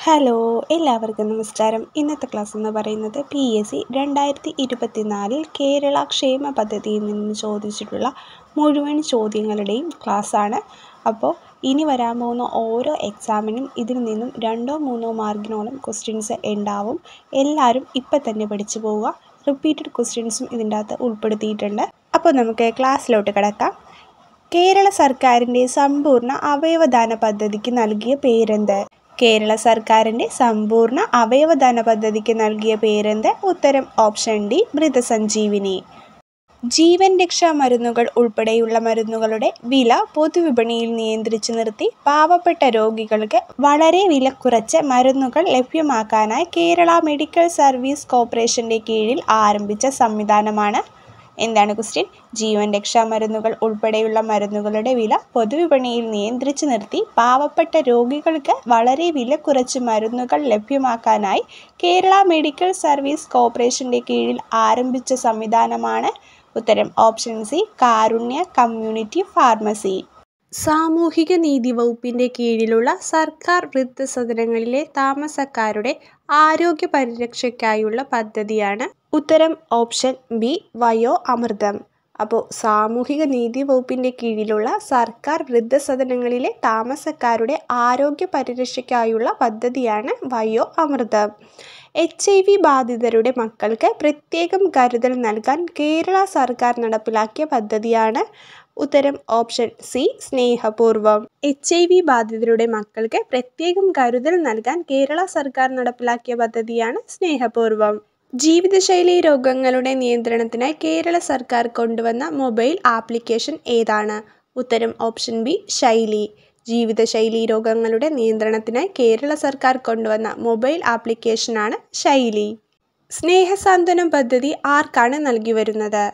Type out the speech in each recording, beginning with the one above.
Hello, എല്ലാവർക്കും നമസ്കാരം. ഇന്നത്തെ ക്ലാസ് എന്ന് പറയുന്നത് PSC 2024 കേരള ക്ഷേമ പദ്ധതിയിൽ നിന്ന് ചോദിച്ചിട്ടുള്ള മുഴുവൻ ചോദ്യങ്ങളുടെയും ക്ലാസ്സാണ്. അപ്പോൾ ഇനി വരാൻ പോകുന്ന ഓരോ എക്സാമിനും ഇതിൽ നിന്നും 2-3 മാർക്കിനോളം ക്വസ്റ്റ്യൻസ് ഉണ്ടാവും. എല്ലാവരും ഇപ്പം തന്നെ പഠിച്ചു പോവുക. റിപ്പീറ്റഡ് ക്വസ്റ്റ്യൻസും ഇതിൻ്റെ അകത്ത് ഉൾപ്പെടുത്തിയിട്ടുണ്ട്. അപ്പോൾ നമുക്ക് ക്ലാസ്സിലോട്ട് കിടക്കാം. കേരള സർക്കാരിൻ്റെ സമ്പൂർണ്ണ അവയവദാന പദ്ധതിക്ക് നൽകിയ പേരെന്ത്? കേരള സർക്കാരിൻ്റെ സമ്പൂർണ്ണ അവയവദാന പദ്ധതിക്ക് നൽകിയ പേരെന്ത്? ഉത്തരം ഓപ്ഷൻ ഡി, മൃതസഞ്ജീവിനി. ജീവൻ രക്ഷാ മരുന്നുകൾ ഉൾപ്പെടെയുള്ള മരുന്നുകളുടെ വില പൊതുവിപണിയിൽ നിയന്ത്രിച്ചു നിർത്തി പാവപ്പെട്ട രോഗികൾക്ക് വളരെ വില കുറച്ച് മരുന്നുകൾ ലഭ്യമാക്കാനായി കേരള മെഡിക്കൽ സർവീസ് കോർപ്പറേഷൻ്റെ കീഴിൽ ആരംഭിച്ച സംവിധാനമാണ്. എന്താണ് ക്വസ്റ്റ്യൻ? ജീവൻ രക്ഷാ മരുന്നുകൾ ഉൾപ്പെടെയുള്ള മരുന്നുകളുടെ വില പൊതുവിപണിയിൽ നിയന്ത്രിച്ചു നിർത്തി പാവപ്പെട്ട രോഗികൾക്ക് വളരെ വില കുറച്ച് മരുന്നുകൾ ലഭ്യമാക്കാനായി കേരള മെഡിക്കൽ സർവീസ് കോർപ്പറേഷൻ്റെ കീഴിൽ ആരംഭിച്ച സംവിധാനമാണ്. ഉത്തരം ഓപ്ഷൻ സി, കാരുണ്യ കമ്മ്യൂണിറ്റി ഫാർമസി. സാമൂഹിക നീതി വകുപ്പിൻ്റെ കീഴിലുള്ള സർക്കാർ വൃദ്ധസദനങ്ങളിലെ താമസക്കാരുടെ ആരോഗ്യ പരിരക്ഷയ്ക്കായുള്ള പദ്ധതിയാണ്. ഉത്തരം ഓപ്ഷൻ ബി, വയോ അമൃതം. അപ്പോൾ സാമൂഹിക നീതി വകുപ്പിൻ്റെ കീഴിലുള്ള സർക്കാർ വൃദ്ധസദനങ്ങളിലെ താമസക്കാരുടെ ആരോഗ്യ പരിരക്ഷയ്ക്കായുള്ള പദ്ധതിയാണ് വയോ അമൃതം. HIV ബാധിതരുടെ മക്കൾക്ക് പ്രത്യേകം കരുതൽ നൽകാൻ കേരള സർക്കാർ നടപ്പിലാക്കിയ പദ്ധതിയാണ്. ഉത്തരം ഓപ്ഷൻ സി, സ്നേഹപൂർവം. HIV ബാധിതരുടെ മക്കൾക്ക് പ്രത്യേകം കരുതൽ നൽകാൻ കേരള സർക്കാർ നടപ്പിലാക്കിയ പദ്ധതിയാണ് സ്നേഹപൂർവം. ജീവിതശൈലി രോഗങ്ങളുടെ നിയന്ത്രണത്തിനായി കേരള സർക്കാർ കൊണ്ടുവന്ന മൊബൈൽ ആപ്ലിക്കേഷൻ ഏതാണ്? ഉത്തരം ഓപ്ഷൻ ബി, ശൈലി. ജീവിതശൈലി രോഗങ്ങളുടെ നിയന്ത്രണത്തിനായി കേരള സർക്കാർ കൊണ്ടുവന്ന മൊബൈൽ ആപ്ലിക്കേഷനാണ് ശൈലി. സ്നേഹസാന്ത്വനം പദ്ധതി ആർക്കാണ് നൽകി വരുന്നത്?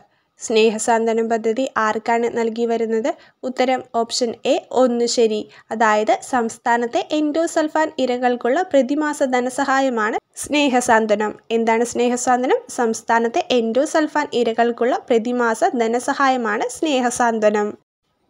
സ്നേഹസാന്ത്വനം പദ്ധതി ആർക്കാണ് നൽകി വരുന്നത്? ഉത്തരം ഓപ്ഷൻ എ, 1 ശരി. അതായത് സംസ്ഥാനത്തെ എൻഡോസൾഫാൻ ഇരകൾക്കുള്ള പ്രതിമാസ ധനസഹായമാണ് സ്നേഹസാന്ത്വനം. എന്താണ് സ്നേഹസാന്ത്വനം? സംസ്ഥാനത്തെ എൻഡോസൾഫാൻ ഇരകൾക്കുള്ള പ്രതിമാസ ധനസഹായമാണ് സ്നേഹസാന്ത്വനം.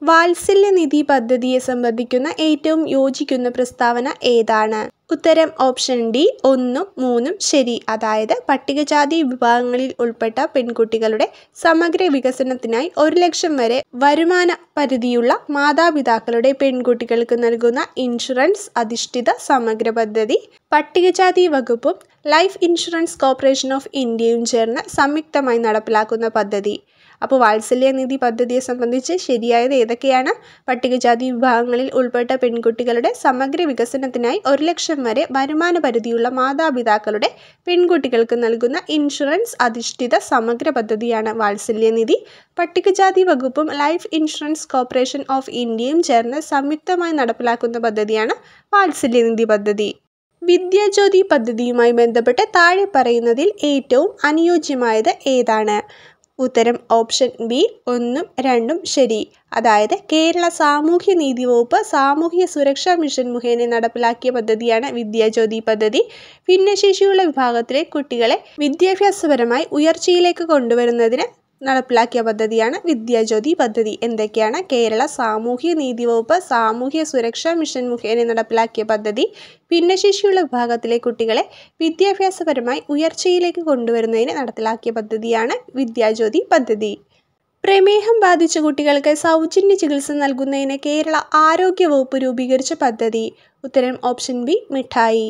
വാത്സല്യനിധി പദ്ധതിയെ സംബന്ധിക്കുന്ന ഏറ്റവും യോജിക്കുന്ന പ്രസ്താവന ഏതാണ്? ഉത്തരം ഓപ്ഷൻ ഡി, 1, 3 ശരി. അതായത് പട്ടികജാതി വിഭാഗങ്ങളിൽ ഉൾപ്പെട്ട പെൺകുട്ടികളുടെ സമഗ്ര വികസനത്തിനായി 1 ലക്ഷം വരെ വരുമാന പരിധിയുള്ള മാതാപിതാക്കളുടെ പെൺകുട്ടികൾക്ക് നൽകുന്ന ഇൻഷുറൻസ് അധിഷ്ഠിത സമഗ്ര പദ്ധതി പട്ടികജാതി വകുപ്പും ലൈഫ് ഇൻഷുറൻസ് കോർപ്പറേഷൻ ഓഫ് ഇന്ത്യയും ചേർന്ന് സംയുക്തമായി നടപ്പിലാക്കുന്ന പദ്ധതി. അപ്പോൾ വാത്സല്യനിധി പദ്ധതിയെ സംബന്ധിച്ച് ശരിയായത് ഏതൊക്കെയാണ്? പട്ടികജാതി വിഭാഗങ്ങളിൽ ഉൾപ്പെട്ട പെൺകുട്ടികളുടെ സമഗ്ര വികസനത്തിനായി 1 ലക്ഷം വരെ വരുമാന പരിധിയുള്ള മാതാപിതാക്കളുടെ പെൺകുട്ടികൾക്ക് നൽകുന്ന ഇൻഷുറൻസ് അധിഷ്ഠിത സമഗ്ര പദ്ധതിയാണ് വാത്സല്യനിധി. പട്ടികജാതി വകുപ്പും ലൈഫ് ഇൻഷുറൻസ് കോർപ്പറേഷൻ ഓഫ് ഇന്ത്യയും ചേർന്ന് സംയുക്തമായി നടപ്പിലാക്കുന്ന പദ്ധതിയാണ് വാത്സല്യനിധി പദ്ധതി. വിദ്യാജ്യോതി പദ്ധതിയുമായി ബന്ധപ്പെട്ട് താഴെ പറയുന്നതിൽ ഏറ്റവും അനുയോജ്യമായത് ഏതാണ്? ഉത്തരം ഓപ്ഷൻ ബി, 1, 2 ശരി. അതായത് കേരള സാമൂഹ്യ നീതി വകുപ്പ് സാമൂഹ്യ സുരക്ഷാ മിഷൻ മുഖേന നടപ്പിലാക്കിയ പദ്ധതിയാണ് വിദ്യാജ്യോതി പദ്ധതി. ഭിന്നശേഷിയുള്ള വിഭാഗത്തിലെ കുട്ടികളെ വിദ്യാഭ്യാസപരമായി ഉയർച്ചയിലേക്ക് കൊണ്ടുവരുന്നതിന് നടപ്പിലാക്കിയ പദ്ധതിയാണ് വിദ്യാജ്യോതി പദ്ധതി. എന്തൊക്കെയാണ്? കേരള സാമൂഹ്യ നീതി വകുപ്പ് സാമൂഹ്യ സുരക്ഷാ മിഷൻ മുഖേന നടപ്പിലാക്കിയ പദ്ധതി, ഭിന്നശേഷിയുള്ള വിഭാഗത്തിലെ കുട്ടികളെ വിദ്യാഭ്യാസപരമായി ഉയർച്ചയിലേക്ക് കൊണ്ടുവരുന്നതിന് നടപ്പിലാക്കിയ പദ്ധതിയാണ് വിദ്യാജ്യോതി പദ്ധതി. പ്രമേഹം ബാധിച്ച കുട്ടികൾക്ക് സൗജന്യ ചികിത്സ നൽകുന്നതിന് കേരള ആരോഗ്യ വകുപ്പ് രൂപീകരിച്ച പദ്ധതി. ഉത്തരം ഓപ്ഷൻ ബി, മിഠായി.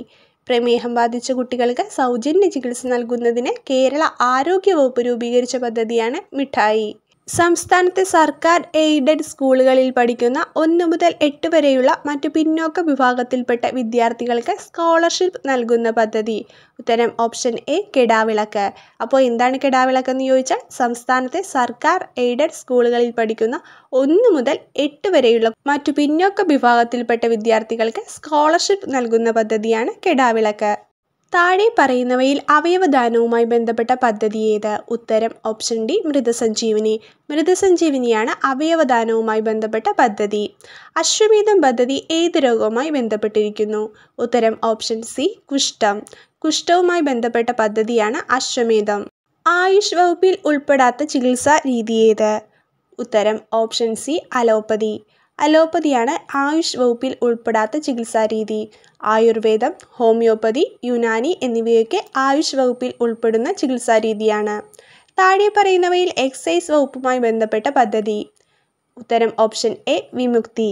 പ്രമേഹം ബാധിച്ച കുട്ടികൾക്ക് സൗജന്യ ചികിത്സ നൽകുന്നതിന് കേരള ആരോഗ്യ വകുപ്പ് രൂപീകരിച്ച പദ്ധതിയാണ് മിഠായി. സംസ്ഥാനത്തെ സർക്കാർ എയ്ഡഡ് സ്കൂളുകളിൽ പഠിക്കുന്ന 1 മുതൽ 8 വരെയുള്ള മറ്റു പിന്നോക്ക വിഭാഗത്തിൽപ്പെട്ട വിദ്യാർത്ഥികൾക്ക് സ്കോളർഷിപ്പ് നൽകുന്ന പദ്ധതി. ഉത്തരം ഓപ്ഷൻ എ, കെടാവിളക്ക്. അപ്പോൾ എന്താണ് കെടാവിളക്ക് എന്ന് ചോദിച്ചാൽ സംസ്ഥാനത്തെ സർക്കാർ എയ്ഡഡ് സ്കൂളുകളിൽ പഠിക്കുന്ന 1 മുതൽ 8 വരെയുള്ള മറ്റു പിന്നോക്ക വിഭാഗത്തിൽപ്പെട്ട വിദ്യാർത്ഥികൾക്ക് സ്കോളർഷിപ്പ് നൽകുന്ന പദ്ധതിയാണ് കെടാവിളക്ക്. താഴെ പറയുന്നവയിൽ അവയവദാനവുമായി ബന്ധപ്പെട്ട പദ്ധതി ഏത്? ഉത്തരം ഓപ്ഷൻ ഡി, മൃതസഞ്ജീവിനി. മൃതസഞ്ജീവിനിയാണ് അവയവദാനവുമായി ബന്ധപ്പെട്ട പദ്ധതി. അശ്വമേധം പദ്ധതി ഏത് രോഗവുമായി ബന്ധപ്പെട്ടിരിക്കുന്നു? ഉത്തരം ഓപ്ഷൻ സി, കുഷ്ഠം. കുഷ്ഠവുമായി ബന്ധപ്പെട്ട പദ്ധതിയാണ് അശ്വമേധം. ആയുഷ് വകുപ്പിൽ ഉൾപ്പെടാത്ത ചികിത്സാ രീതി ഏത്? ഉത്തരം ഓപ്ഷൻ സി, അലോപ്പതി. അലോപ്പതിയാണ് ആയുഷ് വകുപ്പിൽ ഉൾപ്പെടാത്ത ചികിത്സാരീതി. ആയുർവേദം, ഹോമിയോപ്പതി, യുനാനി എന്നിവയൊക്കെ ആയുഷ് വകുപ്പിൽ ഉൾപ്പെടുന്ന ചികിത്സാരീതിയാണ്. താഴെ പറയുന്നവയിൽ എക്സൈസ് വകുപ്പുമായി ബന്ധപ്പെട്ട പദ്ധതി. ഉത്തരം ഓപ്ഷൻ എ വിമുക്തി.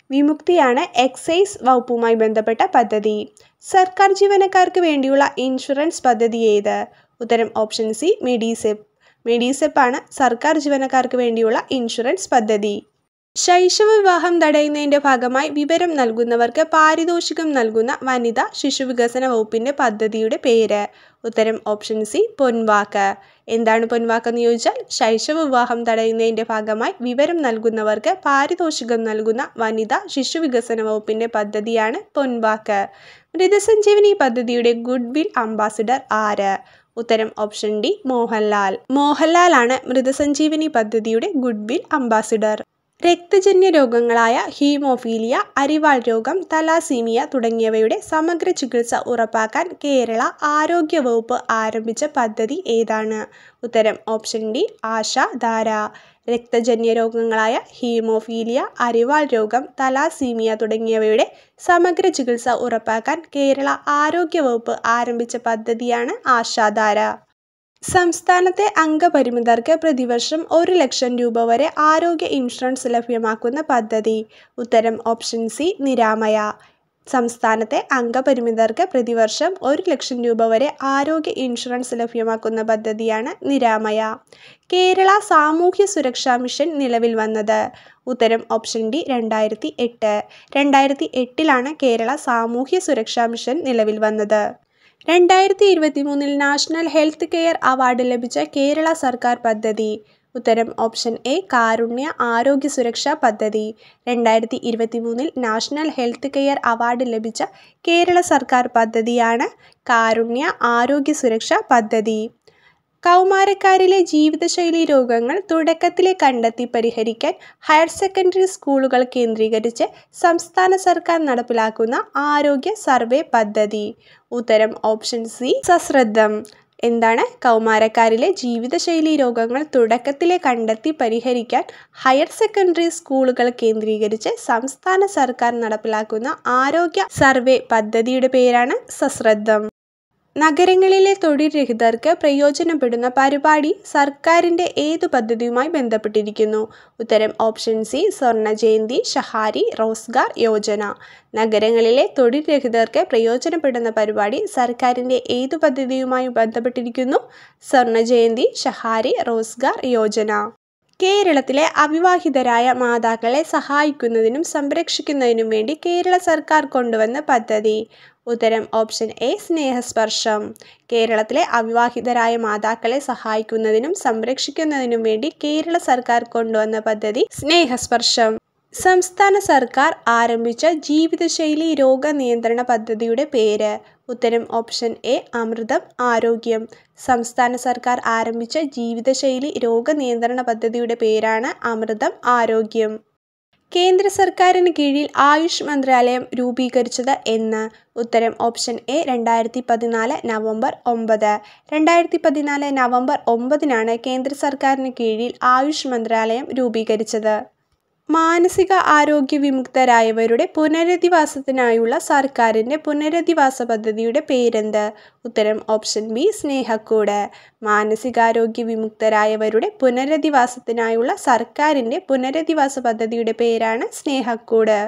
വിമുക്തിയാണ് എക്സൈസ് വകുപ്പുമായി ബന്ധപ്പെട്ട പദ്ധതി. സർക്കാർ ജീവനക്കാർക്ക് വേണ്ടിയുള്ള ഇൻഷുറൻസ് പദ്ധതി ഏത്? ഉത്തരം ഓപ്ഷൻ സി മെഡിസെപ്പ്. മെഡിസെപ്പ് ആണ് സർക്കാർ ജീവനക്കാർക്ക് വേണ്ടിയുള്ള ഇൻഷുറൻസ് പദ്ധതി. ശൈശവ വിവാഹം തടയുന്നതിൻ്റെ ഭാഗമായി വിവരം നൽകുന്നവർക്ക് പാരിതോഷികം നൽകുന്ന വനിതാ ശിശുവികസന വകുപ്പിൻ്റെ പദ്ധതിയുടെ പേര്. ഉത്തരം ഓപ്ഷൻ സി പൊൻവാക്ക്. എന്താണ് പൊൻവാക്കെന്ന് ചോദിച്ചാൽ ശൈശവ വിവാഹം തടയുന്നതിൻ്റെ ഭാഗമായി വിവരം നൽകുന്നവർക്ക് പാരിതോഷികം നൽകുന്ന വനിതാ ശിശുവികസന വകുപ്പിൻ്റെ പദ്ധതിയാണ് പൊൻവാക്ക്. മൃതസഞ്ജീവനി പദ്ധതിയുടെ ഗുഡ് വിൽ അംബാസിഡർ ആര്? ഉത്തരം ഓപ്ഷൻ ഡി മോഹൻലാൽ. മോഹൻലാലാണ് മൃതസഞ്ജീവനി പദ്ധതിയുടെ ഗുഡ് വിൽ അംബാസിഡർ. രക്തജന്യ രോഗങ്ങളായ ഹീമോഫീലിയ, അരിവാൾ രോഗം, തലാസീമിയ തുടങ്ങിയവയുടെ സമഗ്ര ചികിത്സ ഉറപ്പാക്കാൻ കേരള ആരോഗ്യ വകുപ്പ് ആരംഭിച്ച പദ്ധതി ഏതാണ്? ഉത്തരം ഓപ്ഷൻ ഡി ആശാധാര. രക്തജന്യ രോഗങ്ങളായ ഹീമോഫീലിയ, അരിവാൾ രോഗം, തലാസീമിയ തുടങ്ങിയവയുടെ സമഗ്ര ചികിത്സ ഉറപ്പാക്കാൻ കേരള ആരോഗ്യ വകുപ്പ് ആരംഭിച്ച പദ്ധതിയാണ് ആശാധാര. സംസ്ഥാനത്തെ അംഗപരിമിതർക്ക് പ്രതിവർഷം 1 ലക്ഷം രൂപ വരെ ആരോഗ്യ ഇൻഷുറൻസ് ലഭ്യമാക്കുന്ന പദ്ധതി. ഉത്തരം ഓപ്ഷൻ സി നിരാമയ. സംസ്ഥാനത്തെ അംഗപരിമിതർക്ക് പ്രതിവർഷം 1 ലക്ഷം രൂപ വരെ ആരോഗ്യ ഇൻഷുറൻസ് ലഭ്യമാക്കുന്ന പദ്ധതിയാണ് നിരാമയ. കേരള സാമൂഹ്യ സുരക്ഷാ മിഷൻ നിലവിൽ വന്നത്. ഉത്തരം ഓപ്ഷൻ ഡി 2008. 2008 കേരള സാമൂഹ്യ സുരക്ഷാ മിഷൻ നിലവിൽ വന്നത്. 2023 നാഷണൽ ഹെൽത്ത് കെയർ അവാർഡ് ലഭിച്ച കേരള സർക്കാർ പദ്ധതി. ഉത്തരം ഓപ്ഷൻ എ കാരുണ്യ ആരോഗ്യ സുരക്ഷാ പദ്ധതി. 2023 നാഷണൽ ഹെൽത്ത് കെയർ അവാർഡ് ലഭിച്ച കേരള സർക്കാർ പദ്ധതിയാണ് കാരുണ്യ ആരോഗ്യ സുരക്ഷാ പദ്ധതി. കൗമാരക്കാരിലെ ജീവിതശൈലി രോഗങ്ങൾ തുടക്കത്തിലെ കണ്ടെത്തി പരിഹരിക്കാൻ ഹയർ സെക്കൻഡറി സ്കൂളുകൾ കേന്ദ്രീകരിച്ച് സംസ്ഥാന സർക്കാർ നടപ്പിലാക്കുന്ന ആരോഗ്യ സർവേ പദ്ധതി. ഉത്തരം ഓപ്ഷൻ സി സശ്രദ്ധം. എന്താണ്? കൗമാരക്കാരിലെ ജീവിതശൈലി രോഗങ്ങൾ തുടക്കത്തിലെ കണ്ടെത്തി പരിഹരിക്കാൻ ഹയർ സെക്കൻഡറി സ്കൂളുകൾ കേന്ദ്രീകരിച്ച് സംസ്ഥാന സർക്കാർ നടപ്പിലാക്കുന്ന ആരോഗ്യ സർവേ പദ്ധതിയുടെ പേരാണ് സശ്രദ്ധം. നഗരങ്ങളിലെ തൊഴിൽ രഹിതർക്ക് പ്രയോജനപ്പെടുന്ന പരിപാടി സർക്കാരിൻ്റെ ഏതു പദ്ധതിയുമായി ബന്ധപ്പെട്ടിരിക്കുന്നു? ഉത്തരം ഓപ്ഷൻ സി സ്വർണ്ണ ജയന്തി ഷഹാരി റോസ്ഗാർ യോജന. നഗരങ്ങളിലെ തൊഴിൽ രഹിതർക്ക് പ്രയോജനപ്പെടുന്ന പരിപാടി സർക്കാരിൻ്റെ ഏതു പദ്ധതിയുമായി ബന്ധപ്പെട്ടിരിക്കുന്നു? സ്വർണ്ണ ജയന്തി ഷഹാരി റോസ്ഗാർ യോജന. കേരളത്തിലെ അവിവാഹിതരായ മാതാക്കളെ സഹായിക്കുന്നതിനും സംരക്ഷിക്കുന്നതിനും വേണ്ടി കേരള സർക്കാർ കൊണ്ടുവന്ന പദ്ധതി. ഉത്തരം ഓപ്ഷൻ എ സ്നേഹസ്പർശം. കേരളത്തിലെ അവിവാഹിതരായ മാതാക്കളെ സഹായിക്കുന്നതിനും സംരക്ഷിക്കുന്നതിനും വേണ്ടി കേരള സർക്കാർ കൊണ്ടുവന്ന പദ്ധതി സ്നേഹസ്പർശം. സംസ്ഥാന സർക്കാർ ആരംഭിച്ച ജീവിതശൈലി രോഗ നിയന്ത്രണ പദ്ധതിയുടെ പേര്. ഉത്തരം ഓപ്ഷൻ എ അമൃതം ആരോഗ്യം. സംസ്ഥാന സർക്കാർ ആരംഭിച്ച ജീവിതശൈലി രോഗ നിയന്ത്രണ പദ്ധതിയുടെ പേരാണ് അമൃതം ആരോഗ്യം. കേന്ദ്ര സർക്കാരിന് കീഴിൽ ആയുഷ് മന്ത്രാലയം രൂപീകരിച്ചത് എന്ന്? ഉത്തരം ഓപ്ഷൻ എ 2014 നവംബർ 9. 2014 നവംബർ 9 കേന്ദ്ര സർക്കാരിന് കീഴിൽ ആയുഷ് മന്ത്രാലയം രൂപീകരിച്ചത്. മാനസിക ആരോഗ്യ വിമുക്തരായവരുടെ പുനരധിവാസത്തിനായുള്ള സർക്കാരിൻ്റെ പുനരധിവാസ പദ്ധതിയുടെ പേരെന്ത്? ഉത്തരം ഓപ്ഷൻ ബി സ്നേഹക്കൂട്. മാനസികാരോഗ്യ വിമുക്തരായവരുടെ പുനരധിവാസത്തിനായുള്ള സർക്കാരിൻ്റെ പുനരധിവാസ പദ്ധതിയുടെ പേരാണ് സ്നേഹക്കൂട്.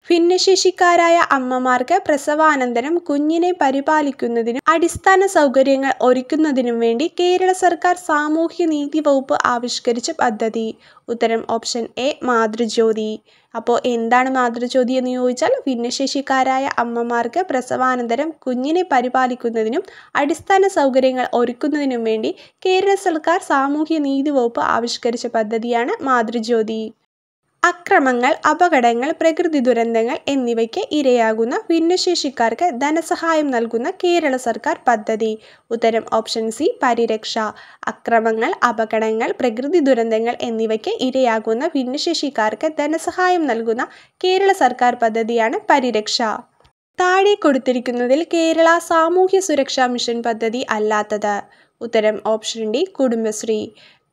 ഭിന്നശേഷിക്കാരായ അമ്മമാർക്ക് പ്രസവാനന്തരം കുഞ്ഞിനെ പരിപാലിക്കുന്നതിനും അടിസ്ഥാന സൗകര്യങ്ങൾ ഒരുക്കുന്നതിനും വേണ്ടി കേരള സർക്കാർ സാമൂഹ്യനീതി വകുപ്പ് ആവിഷ്കരിച്ച പദ്ധതി. ഉത്തരം ഓപ്ഷൻ എ മാതൃജ്യോതി. അപ്പോൾ എന്താണ് മാതൃജ്യോതി എന്ന് ചോദിച്ചാൽ ഭിന്നശേഷിക്കാരായ അമ്മമാർക്ക് പ്രസവാനന്തരം കുഞ്ഞിനെ പരിപാലിക്കുന്നതിനും അടിസ്ഥാന സൗകര്യങ്ങൾ ഒരുക്കുന്നതിനും വേണ്ടി കേരള സർക്കാർ സാമൂഹ്യനീതി വകുപ്പ് ആവിഷ്കരിച്ച പദ്ധതിയാണ് മാതൃജ്യോതി. അക്രമങ്ങൾ, അപകടങ്ങൾ, പ്രകൃതി ദുരന്തങ്ങൾ എന്നിവയ്ക്ക് ഇരയാകുന്ന ഭിന്നശേഷിക്കാർക്ക് ധനസഹായം നൽകുന്ന കേരള സർക്കാർ പദ്ധതി. ഉത്തരം ഓപ്ഷൻ സി പരിരക്ഷ. അക്രമങ്ങൾ, അപകടങ്ങൾ, പ്രകൃതി ദുരന്തങ്ങൾ എന്നിവയ്ക്ക് ഇരയാകുന്ന ഭിന്നശേഷിക്കാർക്ക് ധനസഹായം നൽകുന്ന കേരള സർക്കാർ പദ്ധതിയാണ് പരിരക്ഷ. താഴെ കൊടുത്തിരിക്കുന്നതിൽ കേരള സാമൂഹ്യ സുരക്ഷാ മിഷൻ പദ്ധതി അല്ലാത്തത്? ഉത്തരം ഓപ്ഷൻ ഡി കുടുംബശ്രീ.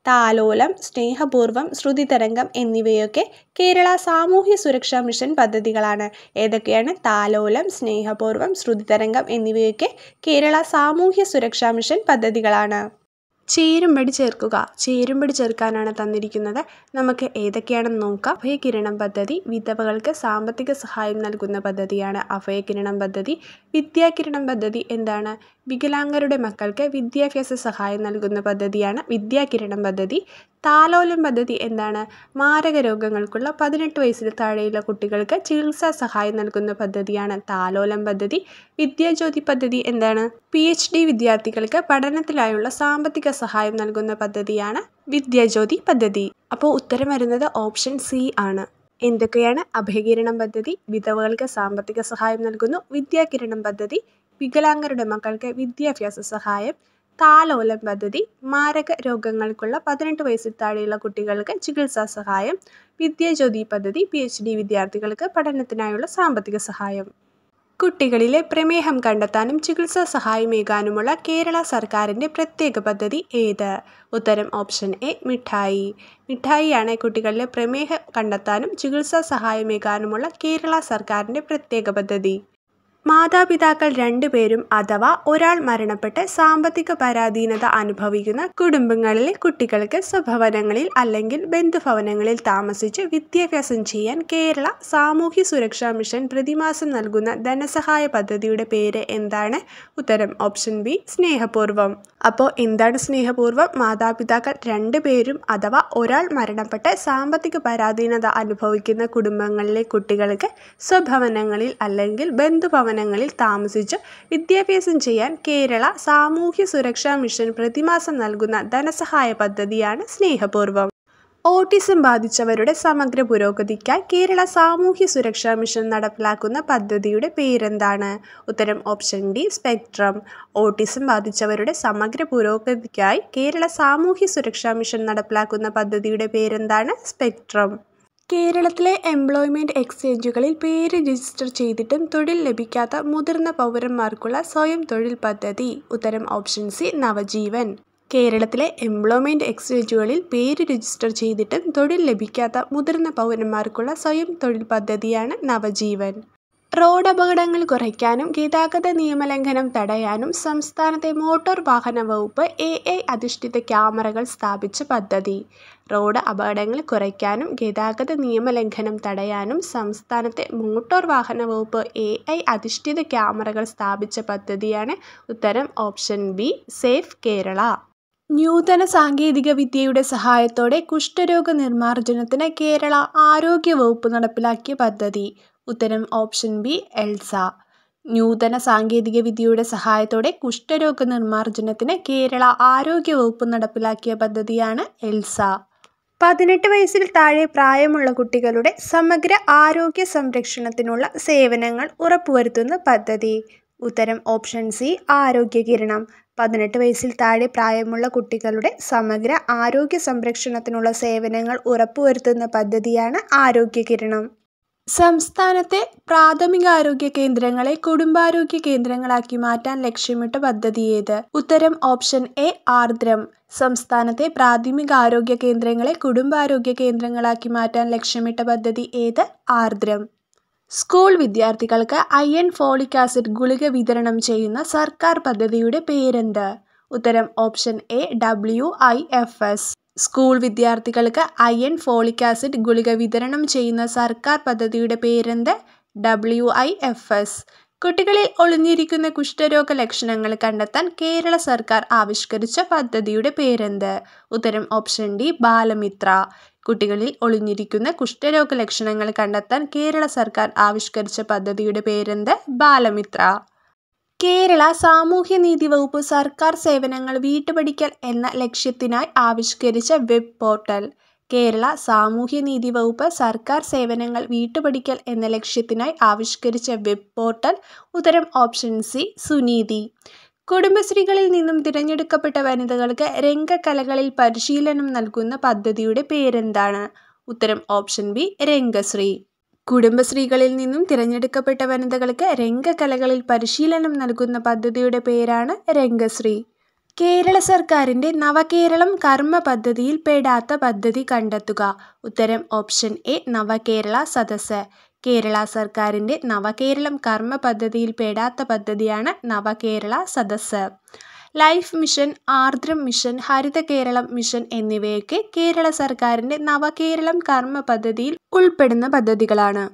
താലോലം, സ്നേഹപൂർവ്വം, ശ്രുതിതരംഗം എന്നിവയൊക്കെ കേരള സാമൂഹ്യ സുരക്ഷാ മിഷൻ പദ്ധതികളാണ്. ഏതൊക്കെയാണ്? താലോലം, സ്നേഹപൂർവ്വം, ശ്രുതിതരംഗം എന്നിവയൊക്കെ കേരള സാമൂഹ്യ സുരക്ഷാ മിഷൻ പദ്ധതികളാണ്. ചേരുംപടി ചേർക്കുക. ചേരുംപടി ചേർക്കാനാണ് തന്നിരിക്കുന്നത്. നമുക്ക് ഏതൊക്കെയാണെന്ന് നോക്കാം. അഭയകിരണം പദ്ധതി വിധവകൾക്ക് സാമ്പത്തിക സഹായം നൽകുന്ന പദ്ധതിയാണ് അഭയകിരണം പദ്ധതി. വിദ്യാകിരണം പദ്ധതി എന്താണ്? വികലാംഗരുടെ മക്കൾക്ക് വിദ്യാഭ്യാസ സഹായം നൽകുന്ന പദ്ധതിയാണ് വിദ്യാകിരണം പദ്ധതി. താലോലം പദ്ധതി എന്താണ്? മാരക രോഗങ്ങൾക്കുള്ള 18 വയസ്സിന് താഴെയുള്ള കുട്ടികൾക്ക് ചികിത്സാ സഹായം നൽകുന്ന പദ്ധതിയാണ് താലോലം പദ്ധതി. വിദ്യാജ്യോതി പദ്ധതി എന്താണ്? PhD വിദ്യാർത്ഥികൾക്ക് പഠനത്തിനായുള്ള സാമ്പത്തിക സഹായം നൽകുന്ന പദ്ധതിയാണ് വിദ്യാജ്യോതി പദ്ധതി. അപ്പോൾ ഉത്തരം വരുന്നത് ഓപ്ഷൻ സി ആണ്. എന്തൊക്കെയാണ്? അഭയകിരണം പദ്ധതി വിധവകൾക്ക് സാമ്പത്തിക സഹായം നൽകുന്നു. വിദ്യാകിരണം പദ്ധതി വികലാംഗരുടെ മക്കൾക്ക് വിദ്യാഭ്യാസ സഹായം. താലോലം പദ്ധതി മാരക രോഗങ്ങൾക്കുള്ള 18 വയസ്സിൽ താഴെയുള്ള കുട്ടികൾക്ക് ചികിത്സാ സഹായം. വിദ്യാജ്യോതി പദ്ധതി PhD വിദ്യാർത്ഥികൾക്ക് പഠനത്തിനായുള്ള സാമ്പത്തിക സഹായം. കുട്ടികളിലെ പ്രമേഹം കണ്ടെത്താനും ചികിത്സാ സഹായമേകാനുമുള്ള കേരള സർക്കാരിൻ്റെ പ്രത്യേക പദ്ധതി ഏത്? ഉത്തരം ഓപ്ഷൻ എ മിഠായി. മിഠായിയാണ് കുട്ടികളിലെ പ്രമേഹം കണ്ടെത്താനും ചികിത്സാ സഹായമേകാനുമുള്ള കേരള സർക്കാരിൻ്റെ പ്രത്യേക പദ്ധതി. മാതാപിതാക്കൾ 2 പേരും അഥവാ ഒരാൾ മരണപ്പെട്ട് സാമ്പത്തിക പരാധീനത അനുഭവിക്കുന്ന കുടുംബങ്ങളിലെ കുട്ടികൾക്ക് സ്വഭവനങ്ങളിൽ അല്ലെങ്കിൽ ബന്ധുഭവനങ്ങളിൽ താമസിച്ച് വിദ്യാഭ്യാസം ചെയ്യാൻ കേരള സാമൂഹ്യ സുരക്ഷാ മിഷൻ പ്രതിമാസം നൽകുന്ന ധനസഹായ പദ്ധതിയുടെ പേര് എന്താണ്? ഉത്തരം ഓപ്ഷൻ ബി സ്നേഹപൂർവ്വം. അപ്പോൾ എന്താണ് സ്നേഹപൂർവ്വം? മാതാപിതാക്കൾ 2 പേരും അഥവാ ഒരാൾ മരണപ്പെട്ട് സാമ്പത്തിക പരാധീനത അനുഭവിക്കുന്ന കുടുംബങ്ങളിലെ കുട്ടികൾക്ക് സ്വഭവനങ്ങളിൽ അല്ലെങ്കിൽ ബന്ധുഭവനങ്ങളിൽ താമസിച്ച് വിദ്യാഭ്യാസം ചെയ്യാൻ കേരള സാമൂഹ്യ സുരക്ഷാ മിഷൻ പ്രതിമാസം നൽകുന്ന ധനസഹായ പദ്ധതിയാണ് സ്നേഹപൂർവ്വം. ഓട്ടിസം ബാധിച്ചവരുടെ സമഗ്ര പുരോഗതിക്കായി കേരള സാമൂഹ്യ സുരക്ഷാ മിഷൻ നടപ്പിലാക്കുന്ന പദ്ധതിയുടെ പേരെന്താണ്? ഉത്തരം ഓപ്ഷൻ ഡി സ്പെക്ട്രം. ഓട്ടിസം ബാധിച്ചവരുടെ സമഗ്ര പുരോഗതിക്കായി കേരള സാമൂഹ്യ സുരക്ഷാ മിഷൻ നടപ്പിലാക്കുന്ന പദ്ധതിയുടെ പേരെന്താണ്? സ്പെക്ട്രം. കേരളത്തിലെ എംപ്ലോയ്മെൻറ്റ് എക്സ്ചേഞ്ചുകളിൽ പേര് രജിസ്റ്റർ ചെയ്തിട്ടും തൊഴിൽ ലഭിക്കാത്ത മുതിർന്ന പൗരന്മാർക്കുള്ള സ്വയം തൊഴിൽ പദ്ധതി. ഉത്തരം ഓപ്ഷൻ സി നവജീവൻ. കേരളത്തിലെ എംപ്ലോയ്മെൻറ്റ് എക്സ്ചേഞ്ചുകളിൽ പേര് രജിസ്റ്റർ ചെയ്തിട്ടും തൊഴിൽ ലഭിക്കാത്ത മുതിർന്ന പൗരന്മാർക്കുള്ള സ്വയം തൊഴിൽ പദ്ധതിയാണ് നവജീവൻ. റോഡ് അപകടങ്ങൾ കുറയ്ക്കാനും ഗതാഗത നിയമലംഘനം തടയാനും സംസ്ഥാനത്തെ മോട്ടോർ വാഹന വകുപ്പ് AI അധിഷ്ഠിത ക്യാമറകൾ സ്ഥാപിച്ച പദ്ധതി. റോഡ് അപകടങ്ങൾ കുറയ്ക്കാനും ഗതാഗത നിയമലംഘനം തടയാനും സംസ്ഥാനത്തെ മോട്ടോർ വാഹന വകുപ്പ് AI അധിഷ്ഠിത ക്യാമറകൾ സ്ഥാപിച്ച പദ്ധതിയാണ് ഉത്തരം ഓപ്ഷൻ ബി സേഫ് കേരള. നൂതന സാങ്കേതിക വിദ്യയുടെ സഹായത്തോടെ കുഷ്ഠരോഗ നിർമ്മാർജ്ജനത്തിന് കേരള ആരോഗ്യ വകുപ്പ് നടപ്പിലാക്കിയ പദ്ധതി. ഉത്തരം ഓപ്ഷൻ ബി എൽസ. നൂതന സാങ്കേതിക വിദ്യയുടെ സഹായത്തോടെ കുഷ്ഠരോഗ നിർമ്മാർജ്ജനത്തിന് കേരള ആരോഗ്യ വകുപ്പ് നടപ്പിലാക്കിയ പദ്ധതിയാണ് എൽസ. 18 വയസ്സിൽ താഴെ പ്രായമുള്ള കുട്ടികളുടെ സമഗ്ര ആരോഗ്യ സംരക്ഷണത്തിനുള്ള സേവനങ്ങൾ ഉറപ്പുവരുത്തുന്ന പദ്ധതി. ഉത്തരം ഓപ്ഷൻ സി ആരോഗ്യകിരണം. 18 വയസ്സിൽ താഴെ പ്രായമുള്ള കുട്ടികളുടെ സമഗ്ര ആരോഗ്യ സംരക്ഷണത്തിനുള്ള സേവനങ്ങൾ ഉറപ്പുവരുത്തുന്ന പദ്ധതിയാണ് ആരോഗ്യകിരണം. സംസ്ഥാനത്തെ പ്രാഥമികാരോഗ്യ കേന്ദ്രങ്ങളെ കുടുംബാരോഗ്യ കേന്ദ്രങ്ങളാക്കി മാറ്റാൻ ലക്ഷ്യമിട്ട പദ്ധതി ഏത്? ഉത്തരം ഓപ്ഷൻ എ ആർദ്രം. സംസ്ഥാനത്തെ പ്രാഥമികാരോഗ്യ കേന്ദ്രങ്ങളെ കുടുംബാരോഗ്യ കേന്ദ്രങ്ങളാക്കി മാറ്റാൻ ലക്ഷ്യമിട്ട പദ്ധതി ഏത്? ആർദ്രം. സ്കൂൾ വിദ്യാർത്ഥികൾക്ക് അയൺ ഫോളിക് ആസിഡ് ഗുളിക വിതരണം ചെയ്യുന്ന സർക്കാർ പദ്ധതിയുടെ പേരെന്ത്? ഉത്തരം ഓപ്ഷൻ എ WIFS. സ്കൂൾ വിദ്യാർത്ഥികൾക്ക് അയൺ ഫോളിക് ആസിഡ് ഗുളിക വിതരണം ചെയ്യുന്ന സർക്കാർ പദ്ധതിയുടെ പേരെന്ത്? WIFS. കുട്ടികളിൽ ഒളിഞ്ഞിരിക്കുന്ന കുഷ്ഠരോഗ ലക്ഷണങ്ങൾ കണ്ടെത്താൻ കേരള സർക്കാർ ആവിഷ്കരിച്ച പദ്ധതിയുടെ പേരെന്ത്? ഉത്തരം ഓപ്ഷൻ ഡി ബാലമിത്ര. കുട്ടികളിൽ ഒളിഞ്ഞിരിക്കുന്ന കുഷ്ഠരോഗ ലക്ഷണങ്ങൾ കണ്ടെത്താൻ കേരള സർക്കാർ ആവിഷ്കരിച്ച പദ്ധതിയുടെ പേരെന്ത്? ബാലമിത്ര. കേരള സാമൂഹ്യനീതി വകുപ്പ് സർക്കാർ സേവനങ്ങൾ വീട്ടുപടിക്കൽ എന്ന ലക്ഷ്യത്തിനായി ആവിഷ്കരിച്ച വെബ് പോർട്ടൽ. കേരള സാമൂഹ്യനീതി വകുപ്പ് സർക്കാർ സേവനങ്ങൾ വീട്ടുപടിക്കൽ എന്ന ലക്ഷ്യത്തിനായി ആവിഷ്കരിച്ച വെബ് പോർട്ടൽ. ഉത്തരം ഓപ്ഷൻ സി സുനീതി. കുടുംബശ്രീകളിൽ നിന്നും തിരഞ്ഞെടുക്കപ്പെട്ട വനിതകൾക്ക് രംഗകലകളിൽ പരിശീലനം നൽകുന്ന പദ്ധതിയുടെ പേരെന്താണ്? ഉത്തരം ഓപ്ഷൻ ബി രംഗശ്രീ. കുടുംബശ്രീകളിൽ നിന്നും തിരഞ്ഞെടുക്കപ്പെട്ട വനിതകൾക്ക് രംഗകലകളിൽ പരിശീലനം നൽകുന്ന പദ്ധതിയുടെ പേരാണ് രംഗശ്രീ. കേരള സർക്കാരിൻ്റെ നവകേരളം കർമ്മ പദ്ധതിയിൽ പെടാത്ത പദ്ധതി കണ്ടെത്തുക. ഉത്തരം ഓപ്ഷൻ എ നവകേരള സദസ്സ്. കേരള സർക്കാരിൻ്റെ നവകേരളം കർമ്മ പദ്ധതിയിൽ പെടാത്ത പദ്ധതിയാണ് നവകേരള സദസ്സ്. Life mission, Aardram mission, Haritha Keralam mission എന്നിവയൊക്കെ കേരള സർക്കാരിൻ്റെ നവകേരളം കർമ്മ പദ്ധതിയിൽ ഉൾപ്പെടുന്ന പദ്ധതികളാണ്.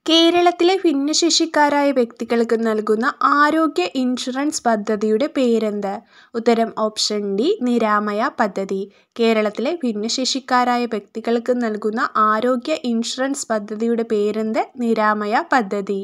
കേരളത്തിലെ ഭിന്നശേഷിക്കാരായ വ്യക്തികൾക്ക് നൽകുന്ന ആരോഗ്യ ഇൻഷുറൻസ് പദ്ധതിയുടെ പേരെന്ത്? ഉത്തരം ഓപ്ഷൻ ഡി നിരാമയ പദ്ധതി. കേരളത്തിലെ ഭിന്നശേഷിക്കാരായ വ്യക്തികൾക്ക് നൽകുന്ന ആരോഗ്യ ഇൻഷുറൻസ് പദ്ധതിയുടെ പേരെന്ത്? നിരാമയ പദ്ധതി.